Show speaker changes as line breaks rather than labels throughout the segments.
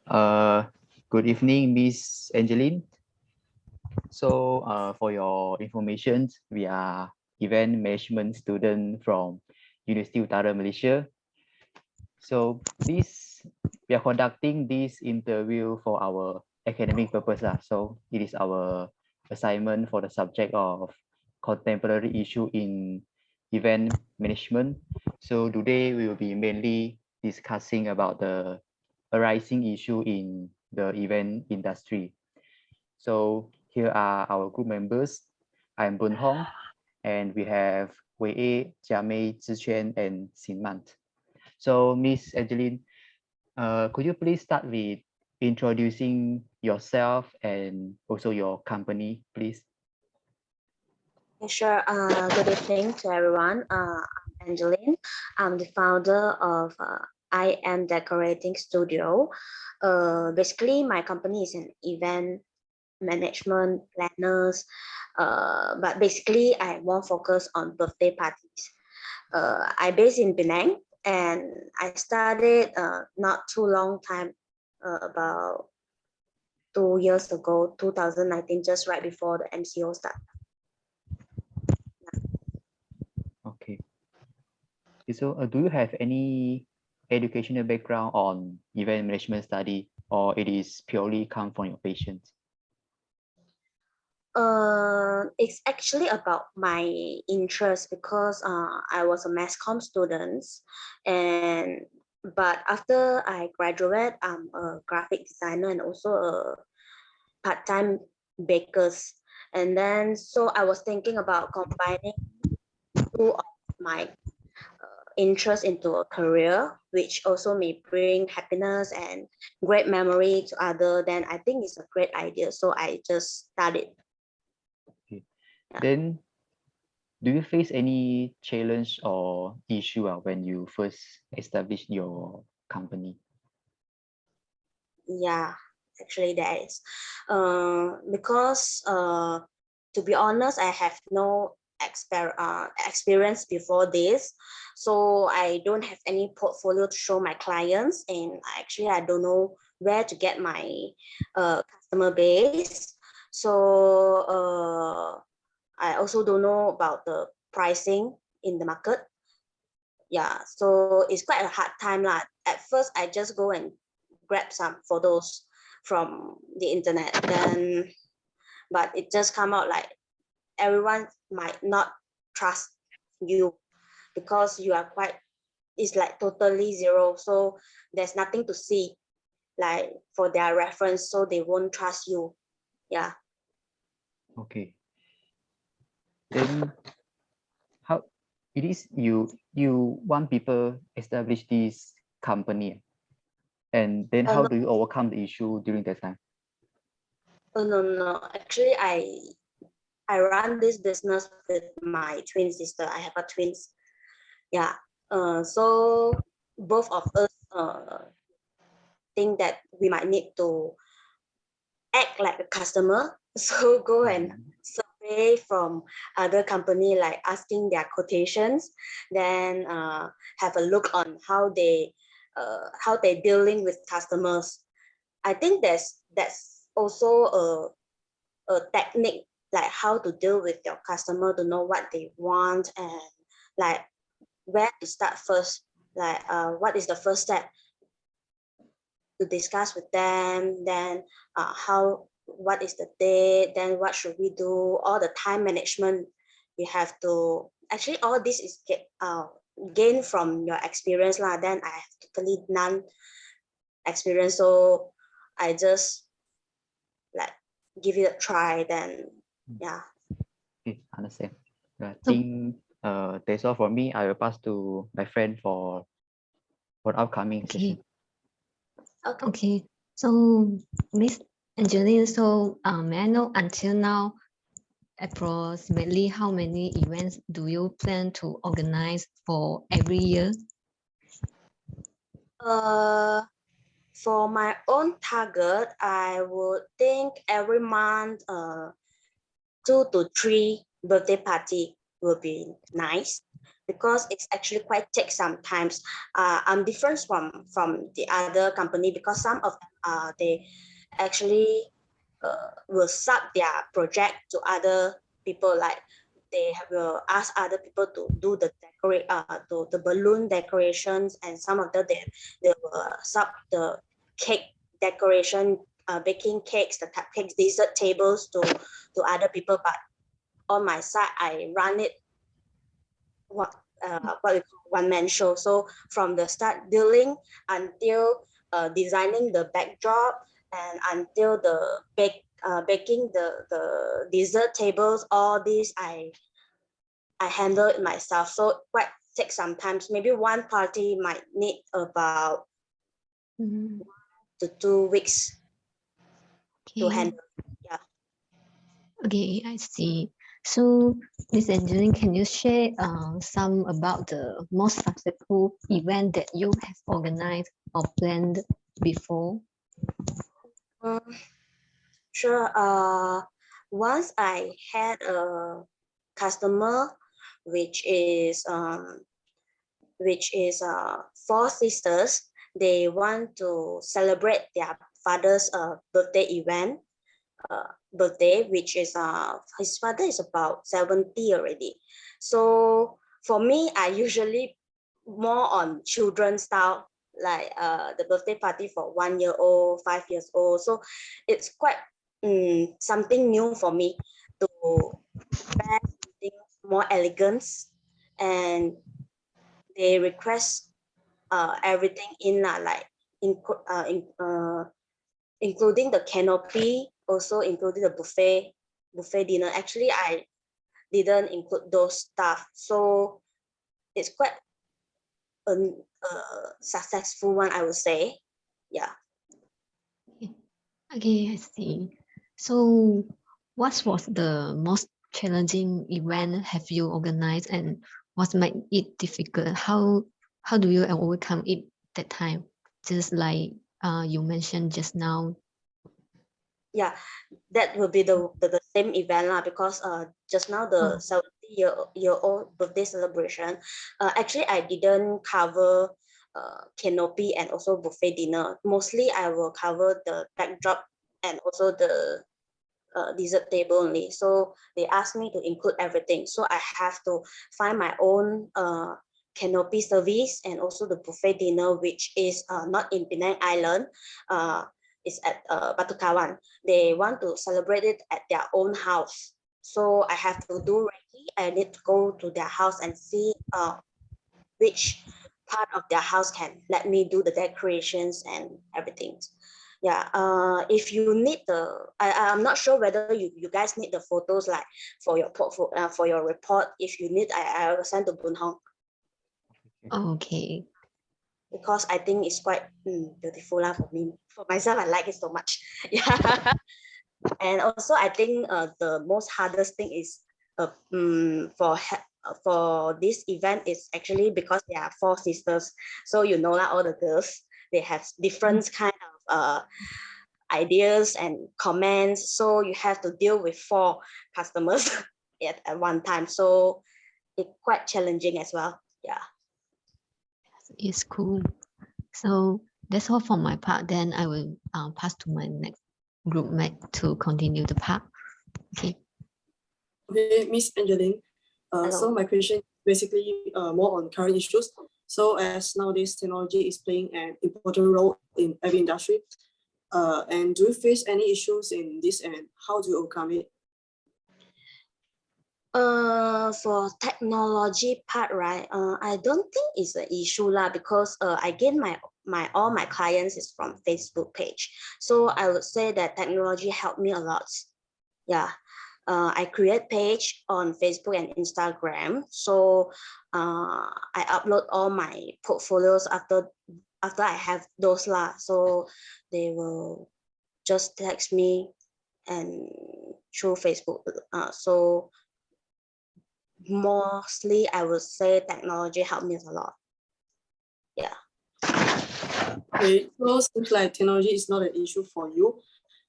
Uh, Good evening, Miss Angeline. So, for your information, we are event management student from University Utara Malaysia. So, we are conducting this interview for our academic purpose. So, it is our assignment for the subject of contemporary issue in event management. So, today we will be mainly discussing about the arising issue in the event industry. So here are our group members. I'm Bun Hong, and we have Wei A, Jia Mei, Zichuan, and Xin Mant. So Miss Angeline, could you please start with introducing yourself and also your company, please?
Sure. Good evening to everyone. I'm Angeline. I'm the founder of I Am Decorating Studio. Basically, my company is an event management planners, but basically I won't focus on birthday parties. I based in Penang, and I started not too long time, about 2 years ago, 2019, just right before the MCO start.
Okay. So do you have any educational background on event management study, or it is purely come from your patients?
It's actually about my interest because I was a mass comm student, and but after I graduate, I'm a graphic designer and also a part-time bakers. And then so I was thinking about combining two of my interest into a career, which also may bring happiness and great memory to other. Then I think it's a great idea. So I just started.
Okay. Then do you face any challenge or issue when you first established your company?
Yeah, actually there is. Because to be honest, I have no experience before this, so I don't have any portfolio to show my clients, and actually I don't know where to get my customer base. So I also don't know about the pricing in the market. Yeah, so it's quite a hard time lah. At first I just go and grab some photos from the internet, then but it just come out like everyone might not trust you because you are quite, it's like totally zero, so there's nothing to see like for their reference, so they won't trust you. Yeah.
Okay. Then how it is you want people establish this company, and then how
No,
do you overcome the issue during that time?
no, actually I run this business with my twin sister. I have a twins. Yeah. So both of us think that we might need to act like a customer. So go and survey from other company, like asking their quotations, then have a look on how they dealing with customers. I think that's also a technique, like how to deal with your customer, to know what they want, and like where to start first, like what is the first step to discuss with them, then what is the date, then what should we do, all the time management. You have to actually, all this is gain from your experience lah. Then I have totally none experience, so I just like give it a try, then yeah.
Okay, understand. I think that's all for me. I will pass to my friend for upcoming session.
Okay. So Miss Angeline, so may I know until now approximately how many events do you plan to organize for every year?
For my own target, I would think every month 2 to 3 birthday party will be nice. because it's actually quite take sometimes. I'm different from the other company because some of them they actually will sub their project to other people, like they will ask other people to do the the balloon decorations, and some of them they will sub the cake decoration, baking cakes, the cupcakes, dessert tables to other people. But on my side, I run it what we call one-man show. So from the start dealing until designing the backdrop and until the baking the dessert tables, all these I handle it myself. So quite take some time. Maybe one party might need about 1 to 2 weeks to
Okay.
handle. Yeah.
Okay, I see. So, Miss Angeline, can you share some about the most successful event that you have organized or planned before?
Sure. Once I had a customer which is 4 sisters. They want to celebrate their father's birthday event. Birthday, which is his father is about 70 already. So for me, I usually more on children style, like the birthday party for 1 year old, 5 years old. So it's quite something new for me to prepare something more elegant, and they request everything in like including the canopy, also including the buffet dinner. Actually, I didn't include those stuff, so it's quite a successful one, I would say. Yeah.
Okay, I see. So, what was the most challenging event have you organized, and what made it difficult? How do you overcome it that time? Just like you mentioned just now.
Yeah, that will be the same event lah, because just now the 70-year-old birthday celebration, actually I didn't cover canopy and also buffet dinner. Mostly I will cover the backdrop and also the dessert table only. So they asked me to include everything, so I have to find my own canopy service and also the buffet dinner, which is not in Penang Island. It's at Batu Kawan. They want to celebrate it at their own house, so I have to do ready. I need to go to their house and see which part of their house can let me do the decorations and everything. Yeah. If you need I'm not sure whether you guys need the photos like for your portfolio, for your report. If you need, I will send to Boon Hong,
Okay.
because I think it's quite beautiful lah for me. For myself, I like it so much. Yeah. And also, I think the most hardest thing is for this event is actually because there are 4 sisters. So you know that all the girls, they have different kind of ideas and comments. So you have to deal with 4 customers at one time. So it's quite challenging as well. Yeah.
It's cool. So that's all for my part. Then I will pass to my next group mate to continue the part. Okay.
Okay, Miss Angeline.
Hello.
So my question is basically more on current issues. So as nowadays technology is playing an important role in every industry, and do you face any issues in this, and how do you overcome it?
For technology part, right? I don't think it's an issue lah, because again, all my clients is from Facebook page. So I would say that technology helped me a lot. Yeah. I create page on Facebook and Instagram. So I upload all my portfolios after I have those lah. So they will just text me and through Facebook. So mostly I would say technology helped me a lot. Yeah.
Okay, so seems like technology is not an issue for you.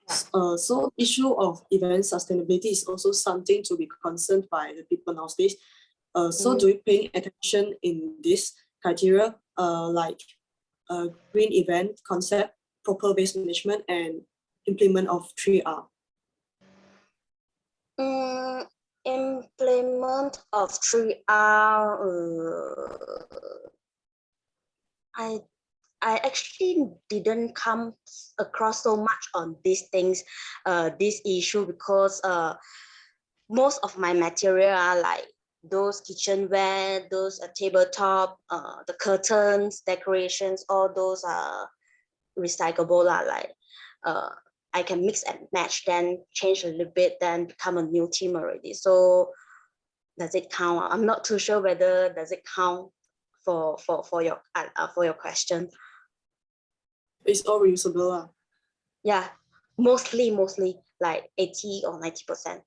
So issue of event sustainability is also something to be concerned by the people nowadays. So do you pay attention in this criteria, like green event concept, proper waste management, and implement of 3R?
Implement of 3R. I actually didn't come across so much on these things, this issue, because most of my material are like those kitchenware, those tabletop, the curtains, decorations, all those are recyclable lah. Like I can mix and match, then change a little bit, then become a new team already. So does it count? I'm not too sure whether does it count for your question.
It's all reusable.
Yeah, mostly like 80 or 90%.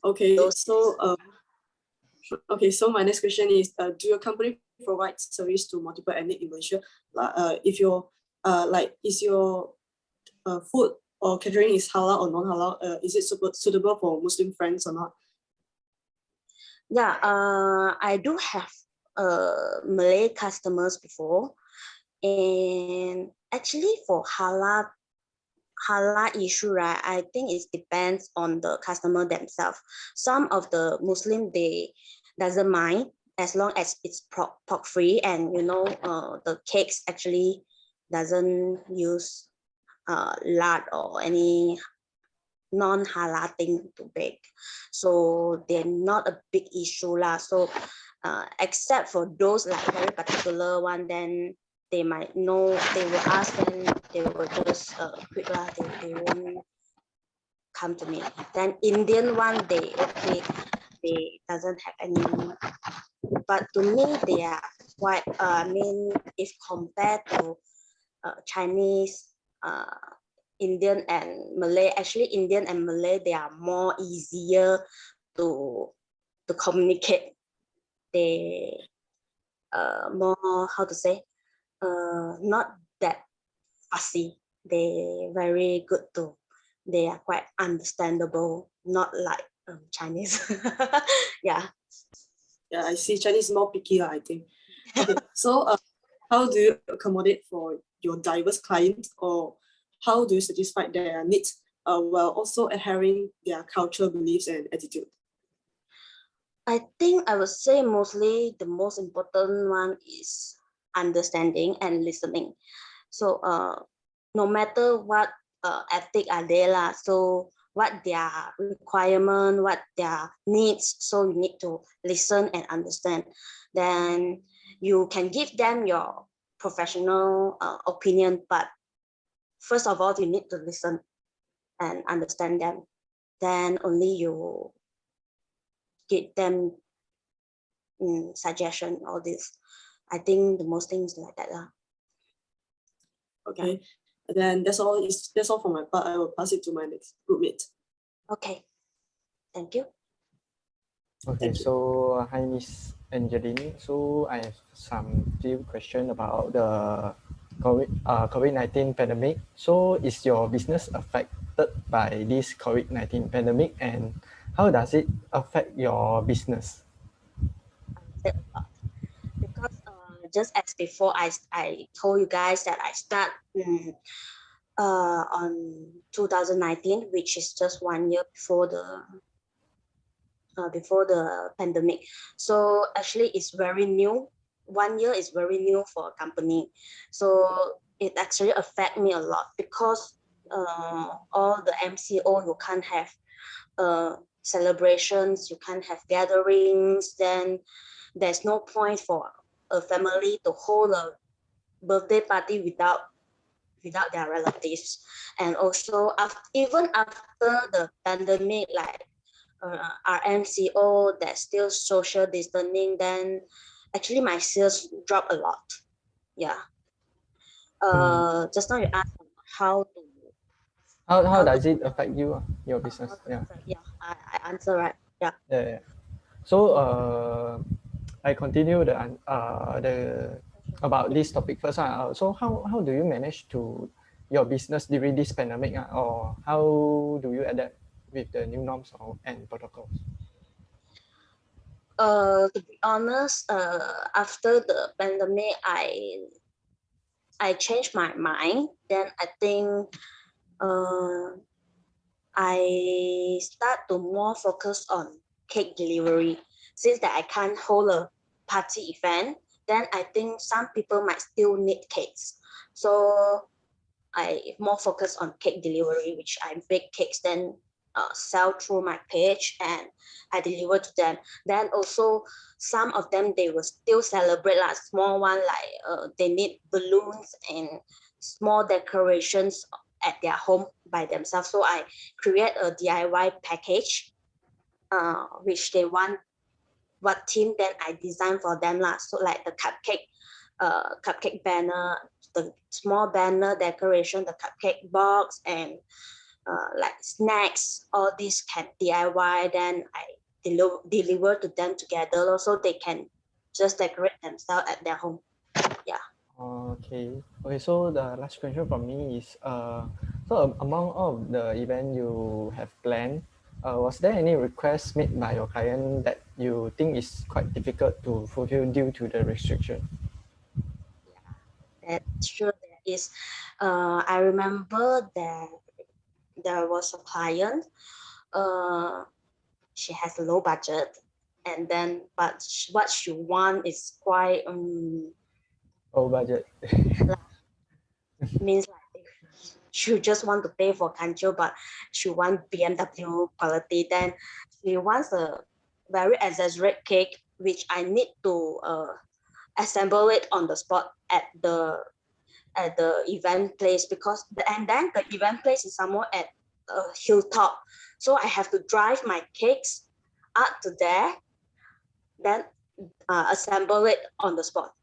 Okay, so so my next question is, do your company provide service to multiple ethnic in Malaysia? If your is your food or catering is halal or non-halal, is it suitable for Muslim friends or not?
Yeah, I do have Malay customers before, and actually for halal issue, right, I think it depends on the customer themselves. Some of the Muslim, they doesn't mind as long as it's pork free, and the cakes actually doesn't use lard or any non-halal thing to bake, so they're not a big issue lah. So except for those like very particular one, then they might know, they will ask, then they will just quit lah. They won't come to me. Then Indian one, they doesn't have any, but to me they are quite, I mean, if compared to Chinese, Indian and Malay, actually Indian and Malay, they are more easier to communicate. They more, how to say, not that fussy. They very good too. They are quite understandable, not like Chinese. Yeah.
Yeah, I see. Chinese is more picky, I think. Okay, so how do you accommodate for your diverse clients, or how do you satisfy their needs while also adhering their cultural beliefs and attitude?
I think I would say mostly the most important one is understanding and listening. So no matter what ethic are there lah, so what their requirement, what their needs, so you need to listen and understand. Then you can give them your professional opinion, but first of all, you need to listen and understand them. Then only you give them suggestion, all this. I think the most things like that lah.
Okay, and then that's all for my part. I will pass it to my next groupmate.
Okay, thank you.
Okay, so hi Miss Angeline. So I have some few questions about the COVID-19 pandemic. So is your business affected by this COVID-19 pandemic, and how does it affect your business?
Because just as before, I told you guys that I start on 2019, which is just 1 year before the pandemic. So actually, it's very new. 1 year is very new for a company. So it actually affect me a lot, because all the MCO, you can't have celebrations, you can't have gatherings. Then there's no point for a family to hold a birthday party without their relatives. And also even after the pandemic, like our MCO, that's still social distancing, then actually my sales drop a lot. Yeah. Just now you asked how
does it affect you, your business? Yeah.
Yeah, I answer right. Yeah.
Yeah. So I continue the about this topic first. So how do you manage to your business during this pandemic, or how do you adapt with the new norms and protocols?
To be honest, after the pandemic, I changed my mind. Then I think I start to more focus on cake delivery. Since that I can't hold a party event, then I think some people might still need cakes. So I more focus on cake delivery, which I bake cakes, then sell through my page and I deliver to them. Then also some of them they will still celebrate like small one, like they need balloons and small decorations at their home by themselves. So I create a DIY package, which they want what theme, then I design for them lah. So like the cupcake banner, the small banner decoration, the cupcake box, and like snacks, all these can DIY. Then I deliver to them together, so they can just decorate themselves at their home. Yeah.
Okay. Okay. So the last question from me is, so among all of the event you have planned, was there any request made by your client that you think is quite difficult to fulfill due to the restriction?
That's true. There is. I remember that there was a client. She has a low budget, and then what she want is quite
Oh, budget.
means like she just want to pay for Kancho, but she want BMW quality. Then she wants a very exaggerated cake, which I need to assemble it on the spot at the event place, because and then the event place is somewhere at a hilltop, so I have to drive my cakes up to there, then assemble it on the spot.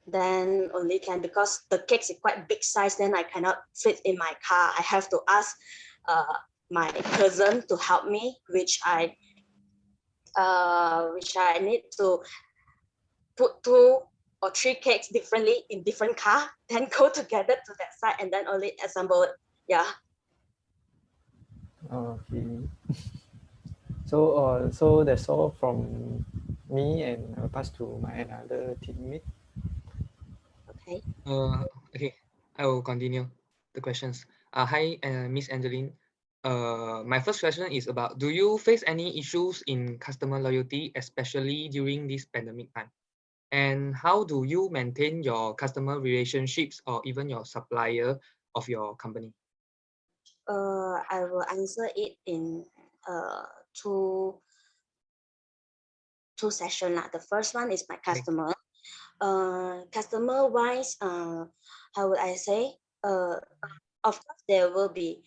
Then only can, because the cakes is quite big size, then I cannot fit in my car. I have to ask my cousin to help me, which I need to put 2 or 3 cakes differently in different car, then go together to that side and then only assemble it. Yeah.
Okay. So that's all from me, and I'll pass to my another teammate.
Okay.
Okay, I will continue the questions. Hi, Miss Angeline. My first question is about, do you face any issues in customer loyalty, especially during this pandemic time? And how do you maintain your customer relationships or even your supplier of your company?
I will answer it in two sessions. The first one is my customer. Customer wise, how would I say? Of course, there will be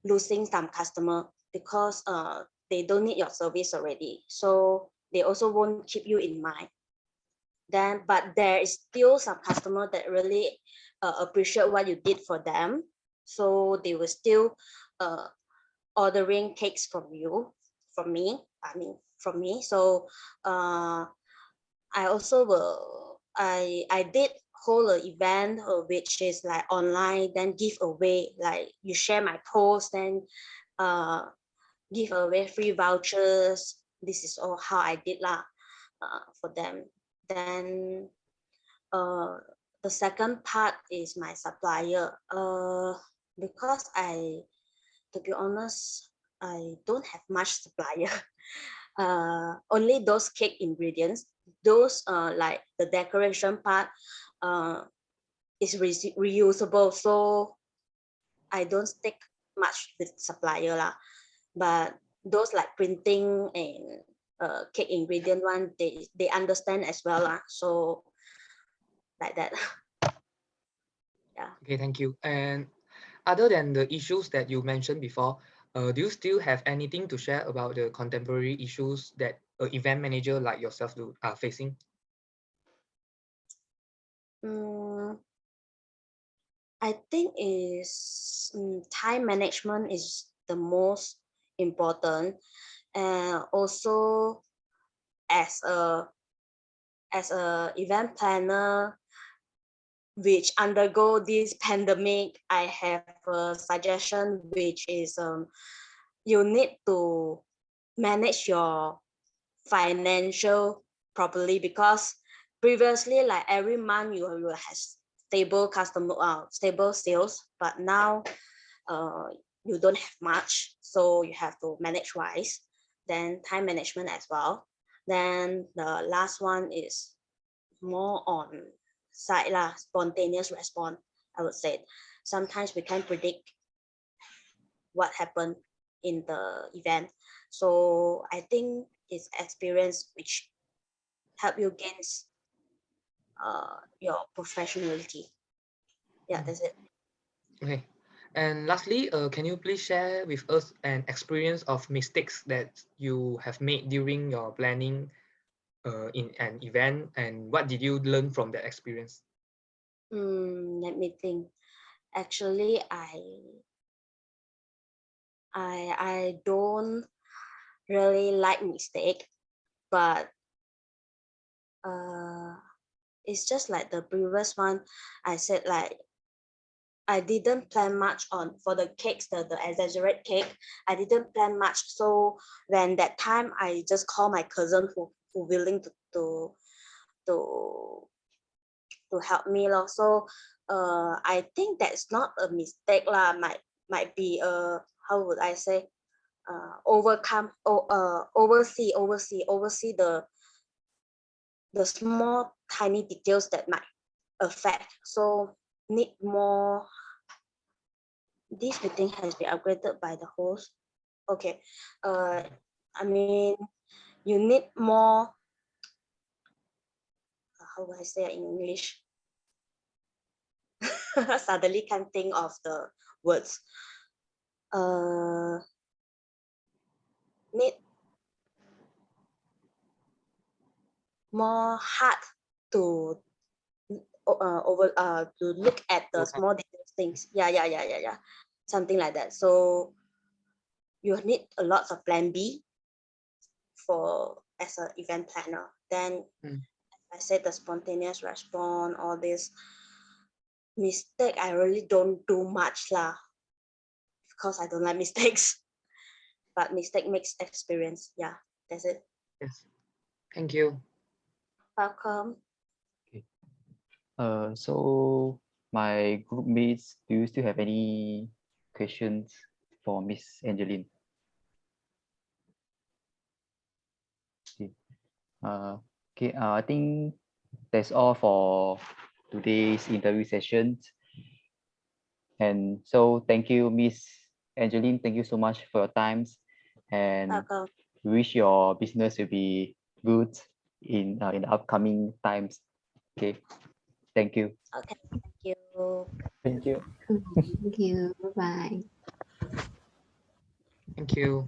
losing some customer because they don't need your service already. So they also won't keep you in mind. Then, but there is still some customer that really appreciate what you did for them. So they will still ordering cakes from you, from me. From me. So I also will. I did hold an event which is like online, then give away, like you share my post, then give away free vouchers. This is all how I did lah for them. Then the second part is my supplier. Because to be honest, I don't have much supplier. Only those cake ingredients, those like the decoration part is reusable, so I don't stick much with supplier lah. But those like printing and cake ingredient one, they understand as well lah. So like that. Yeah.
Okay, thank you. And other than the issues that you mentioned before, do you still have anything to share about the contemporary issues that an event manager like yourself are facing?
I think is time management is the most important, and also as a event planner which undergo this pandemic, I have a suggestion, which is you need to manage your financial properly, because previously, like every month you will have stable stable sales, but now you don't have much, so you have to manage wise. Then time management as well. Then the last one is more on side lah, spontaneous response. I would say sometimes we can predict what happened in the event. So I think it's experience which help you gain your professionality. Yeah, that's it.
Okay. And lastly, can you please share with us an experience of mistakes that you have made during your planning in an event, and what did you learn from that experience?
Let me think. Actually, I don't really like mistake, but it's just like the previous one. I said like I didn't plan much on for the cakes, the exaggerate cake. I didn't plan much. So when that time, I just call my cousin who willing to help me lor. So I think that's not a mistake lah. Might be how would I say, oversee the small tiny details that might affect. So need more. This meeting has been upgraded by the host. Okay. I mean, you need more. How would I say it in English? Suddenly can't think of the words. Need more hard to to look at the small details things. Yeah. Something like that. So you need a lot of plan B for as an event planner. Then I said the spontaneous response, all this mistake, I really don't do much lah, because I don't like mistakes. But mistake makes experience. Yeah, that's it.
Yes. Thank you.
Welcome.
So my group mates, do you still have any questions for Miss Angeline? Okay. I think that's all for today's interview sessions. And so thank you, Miss Angeline. Thank you so much for your times, and
Welcome.
we wish your business will be good in the upcoming times. Okay. Thank you.
Okay, thank you.
Thank you.
Thank you. Bye bye.
Thank you.